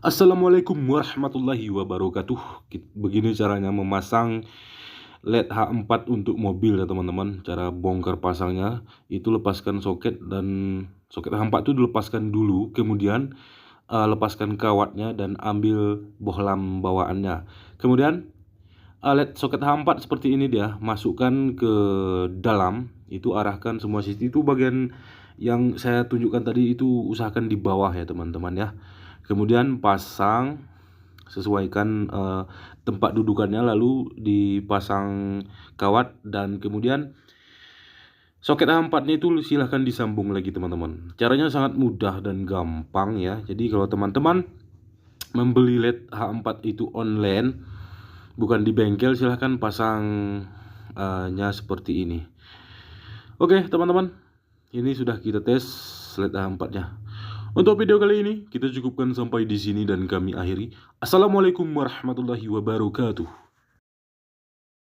Assalamualaikum warahmatullahi wabarakatuh. Begini caranya memasang LED H4 untuk mobil ya teman-teman. Cara bongkar pasangnya itu lepaskan soket, dan soket H4 itu dilepaskan dulu, kemudian lepaskan kawatnya dan ambil bohlam bawaannya. Kemudian LED soket H4 seperti ini dia, masukkan ke dalam, itu arahkan semua sisi. Itu bagian yang saya tunjukkan tadi, itu usahakan di bawah ya teman-teman ya. Kemudian pasang, sesuaikan tempat dudukannya, lalu dipasang kawat, dan kemudian soket A4-nya itu silahkan disambung lagi teman-teman. Caranya sangat mudah dan gampang ya. Jadi kalau teman-teman membeli LED H4 itu online, bukan di bengkel, silahkan pasangnya seperti ini. Oke teman-teman, ini sudah kita tes LED H4-nya. Untuk video kali ini kita cukupkan sampai di sini dan kami akhiri. Assalamualaikum warahmatullahi wabarakatuh.